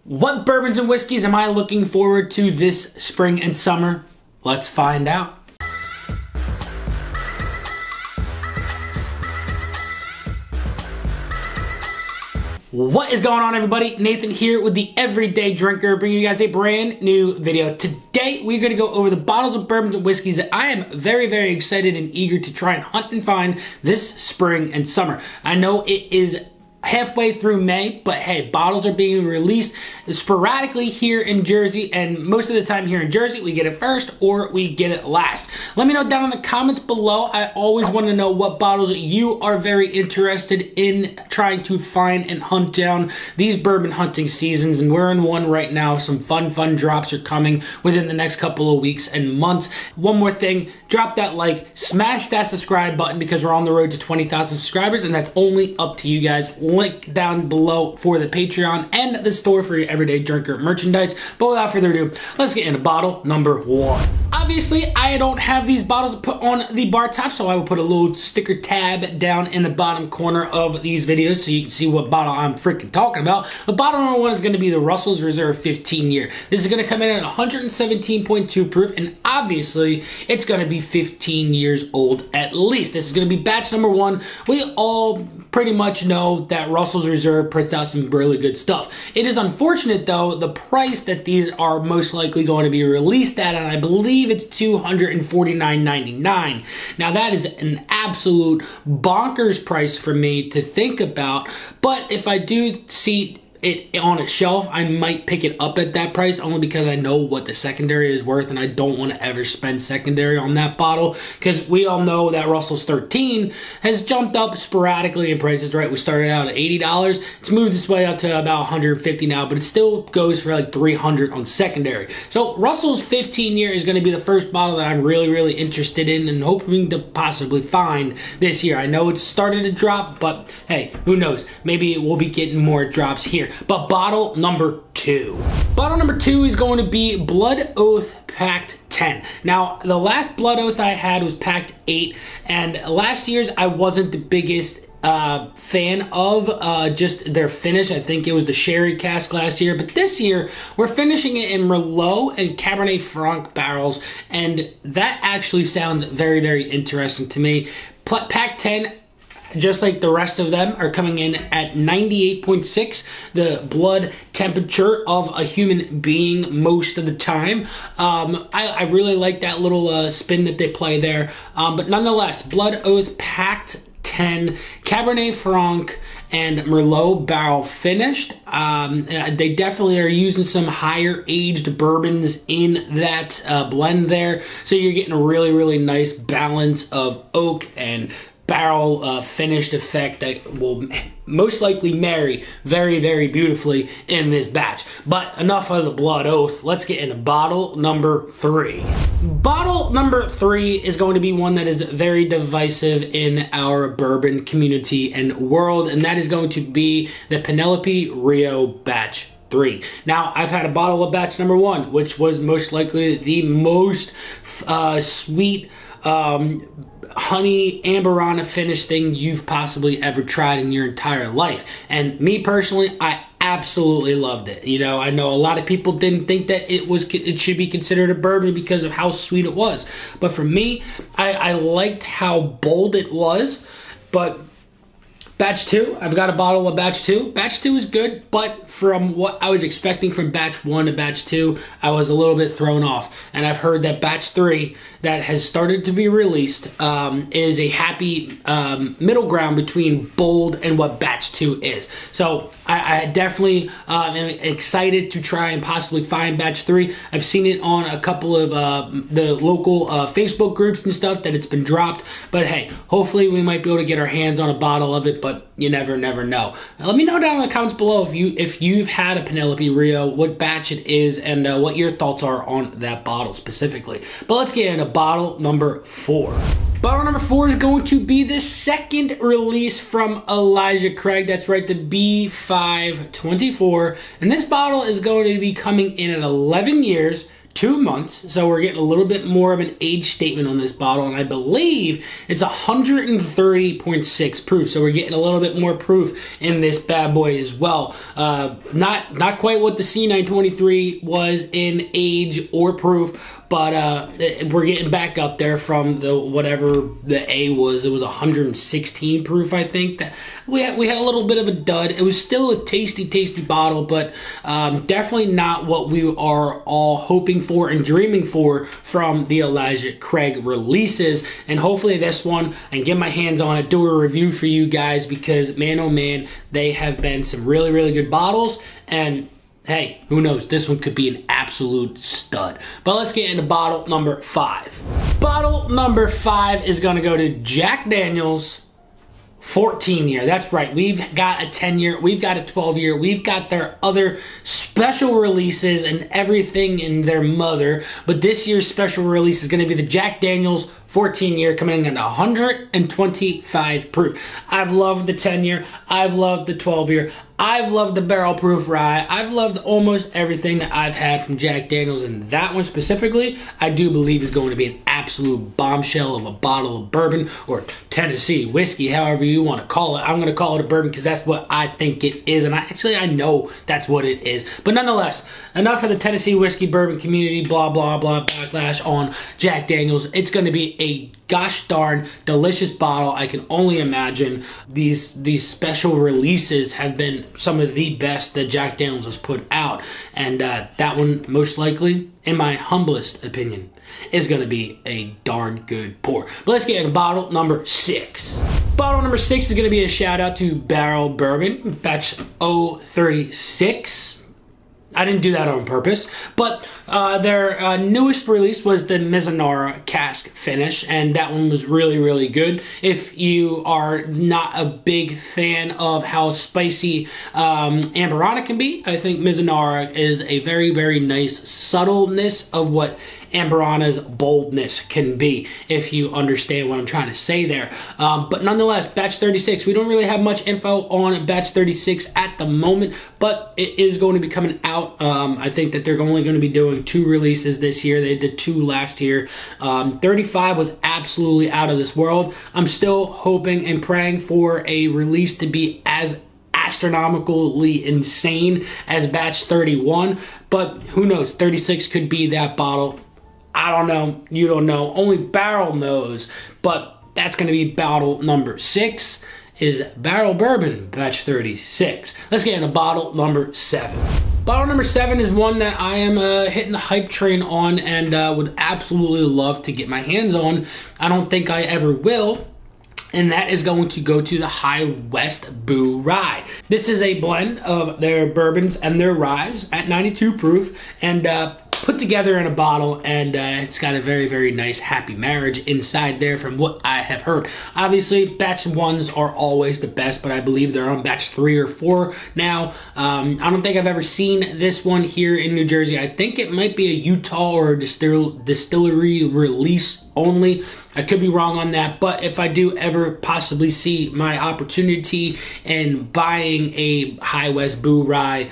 What bourbons and whiskeys am I looking forward to this spring and summer? Let's find out. What is going on, everybody? Nathan here with the Everyday Drinker, bringing you guys a brand new video. Today, we're going to go over the bottles of bourbons and whiskeys that I am very, very excited and eager to try and hunt and find this spring and summer. I know it is halfway through May, but hey, bottles are being released sporadically here in Jersey, and most of the time here in Jersey, we get it first or we get it last. Let me know down in the comments below. I always want to know what bottles you are very interested in trying to find and hunt down these bourbon hunting seasons, and we're in one right now. Some fun drops are coming within the next couple of weeks and months. One more thing, drop that like, smash that subscribe button because we're on the road to 20,000 subscribers, and that's only up to you guys. Link down below for the Patreon and the store for your Everyday Drinker merchandise. But without further ado, let's get into bottle number one. Obviously, I don't have these bottles to put on the bar top, so I will put a little sticker tab down in the bottom corner of these videos so you can see what bottle I'm freaking talking about. The bottle number one is going to be the Russels Reserve 15 year. This is going to come in at 117.2 proof, and obviously, it's going to be 15 years old at least. This is going to be batch number one. We all pretty much know that Russels Reserve puts out some really good stuff. It is unfortunate, though, the price that these are most likely going to be released at, and I believe it's $249.99. Now, that is an absolute bonkers price for me to think about, but if I do see it on a shelf, I might pick it up at that price only because I know what the secondary is worth, and I don't want to ever spend secondary on that bottle because we all know that Russell's 13 has jumped up sporadically in prices, right? We started out at $80. It's moved this way up to about 150 now, but it still goes for like 300 on secondary. So Russell's 15 year is going to be the first bottle that I'm really interested in and hoping to possibly find this year. I know it's started to drop, but hey, who knows? Maybe we'll be getting more drops here. But bottle number two. Bottle number two is going to be Blood Oath Pact 10. Now, the last Blood Oath I had was Pact 8, and last year's I wasn't the biggest fan of just their finish. I think it was the sherry cask last year, but this year we're finishing it in Merlot and Cabernet Franc barrels, and that actually sounds very interesting to me. Pact 10, just like the rest of them, are coming in at 98.6, the blood temperature of a human being most of the time. I really like that little spin that they play there. But nonetheless, Blood Oath Pact 10, Cabernet Franc, and Merlot barrel finished. They definitely are using some higher aged bourbons in that blend there. So you're getting a really nice balance of oak and barrel finished effect that will most likely marry very beautifully in this batch. But enough of the Blood Oath. Let's get into bottle number three. Bottle number three is going to be one that is very divisive in our bourbon community and world, and that is going to be the Penelope Rio Batch 3. Now, I've had a bottle of batch number one, which was most likely the most sweet honey amberana finish thing you've possibly ever tried in your entire life. And me personally, I absolutely loved it. You know, I know a lot of people didn't think that it should be considered a bourbon because of how sweet it was. But for me, I liked how bold it was. But Batch 2, I've got a bottle of Batch 2. Batch 2 is good, but from what I was expecting from Batch 1 to Batch 2, I was a little bit thrown off. And I've heard that Batch 3, that has started to be released, is a happy middle ground between bold and what Batch 2 is. So I definitely am excited to try and possibly find Batch 3. I've seen it on a couple of the local Facebook groups and stuff that it's been dropped. But hey, hopefully we might be able to get our hands on a bottle of it, but you never know. Let me know down in the comments below if you've had a Penelope Rio, what batch it is, and what your thoughts are on that bottle specifically. But let's get into bottle number four. Bottle number four is going to be the second release from Elijah Craig. That's right, the B524. And this bottle is going to be coming in at 11 years, 2 months, so we're getting a little bit more of an age statement on this bottle, and I believe it's 130.6 proof, so we're getting a little bit more proof in this bad boy as well. Not quite what the C923 was in age or proof, but we're getting back up there from the whatever the A was. It was 116 proof, I think. That we had a little bit of a dud. It was still a tasty bottle, but definitely not what we are all hoping for and dreaming for from the Elijah Craig releases. And hopefully this one, I can get my hands on it, do a review for you guys, because man, oh man, they have been some really good bottles. And hey, who knows? This one could be an absolute stud. But let's get into bottle number 5. Bottle number 5 is going to go to Jack Daniel's 14 year. That's right. We've got a 10 year. We've got a 12 year. We've got their other special releases and everything in their mother. But this year's special release is going to be the Jack Daniel's 14 year, coming in at 125 proof. I've loved the 10 year. I've loved the 12 year. I've loved the barrel proof rye. I've loved almost everything that I've had from Jack Daniel's, and that one specifically, I do believe is going to be an absolute bombshell of a bottle of bourbon or Tennessee whiskey, however you want to call it. I'm going to call it a bourbon because that's what I think it is, and I know that's what it is. But nonetheless, enough of the Tennessee whiskey bourbon community, blah, blah, blah, backlash on Jack Daniel's. It's going to be a gosh darn delicious bottle. I can only imagine these special releases have been some of the best that Jack Daniel's has put out, and that one most likely, in my humblest opinion, is going to be a darn good pour. But let's get into bottle number 6. Bottle number 6 is going to be a shout out to Barrel Bourbon, batch 036. I didn't do that on purpose, but their newest release was the Mizunara cask finish, and that one was really good. If you are not a big fan of how spicy Amberana can be, I think Mizunara is a very nice subtleness of what Amberana's boldness can be, if you understand what I'm trying to say there. But nonetheless, batch 36, we don't really have much info on batch 36 at the moment, but it is going to be coming out. I think that they're only going to be doing 2 releases this year. They did 2 last year. 35 was absolutely out of this world. I'm still hoping and praying for a release to be as astronomically insane as batch 31, but who knows? 36 could be that bottle. I don't know. You don't know. Only Barrel knows. But that's going to be bottle number 6 is Barrel Bourbon, batch 36. Let's get into bottle number 7. Bottle number 7 is one that I am hitting the hype train on and would absolutely love to get my hands on. I don't think I ever will. And that is going to go to the High West Buai. This is a blend of their bourbons and their ryes at 92 proof, and put together in a bottle, and it's got a very nice happy marriage inside there from what I have heard. Obviously, batch 1s are always the best, but I believe they're on batch 3 or 4 now. I don't think I've ever seen this one here in New Jersey. I think it might be a Utah or a distillery release only. I could be wrong on that, but if I do ever possibly see my opportunity in buying a High West Buai,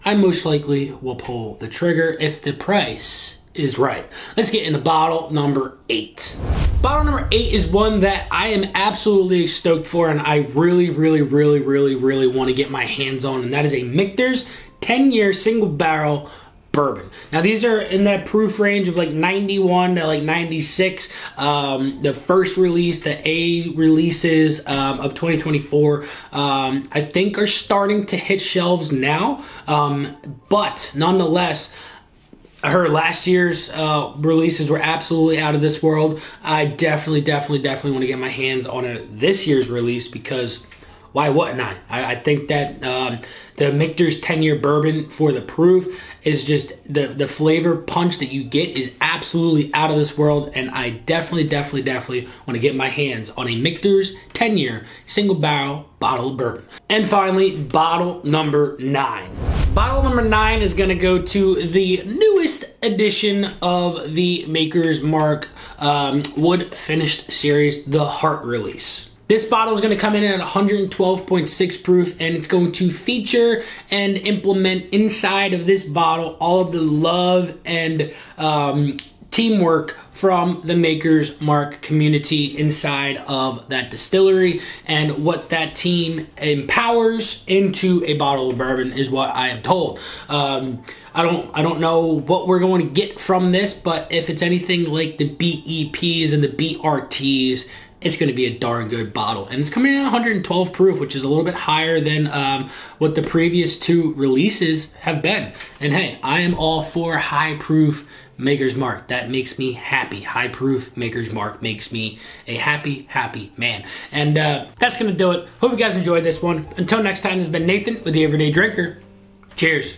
I most likely will pull the trigger if the price is right. Let's get into bottle number 8. Bottle number 8 is one that I am absolutely stoked for, and I really want to get my hands on, and that is a Michters 10-year single barrel bourbon. Now these are in that proof range of like 91 to like 96. The first release, the A releases of 2024, I think are starting to hit shelves now. But nonetheless, I heard last year's releases were absolutely out of this world. I definitely want to get my hands on this year's release, because why wouldn't I? I think that the Michters 10-year bourbon for the proof is just the flavor punch that you get is absolutely out of this world, and I definitely want to get my hands on a Michters 10-year single barrel bottle of bourbon. And finally, bottle number 9. Bottle number 9 is going to go to the newest edition of the Maker's Mark wood finished series, the Heart release. This bottle is going to come in at 112.6 proof, and it's going to feature and implement inside of this bottle all of the love and teamwork from the Maker's Mark community inside of that distillery, and what that team empowers into a bottle of bourbon is what I am told. I don't know what we're going to get from this, but if it's anything like the BEPs and the BRTs, it's going to be a darn good bottle. And it's coming in at 112 proof, which is a little bit higher than what the previous two releases have been. And hey, I am all for high proof Maker's Mark. That makes me happy. High proof Maker's Mark makes me a happy, happy man. And that's going to do it. Hope you guys enjoyed this one. Until next time, this has been Nathan with The Everyday Drinker. Cheers.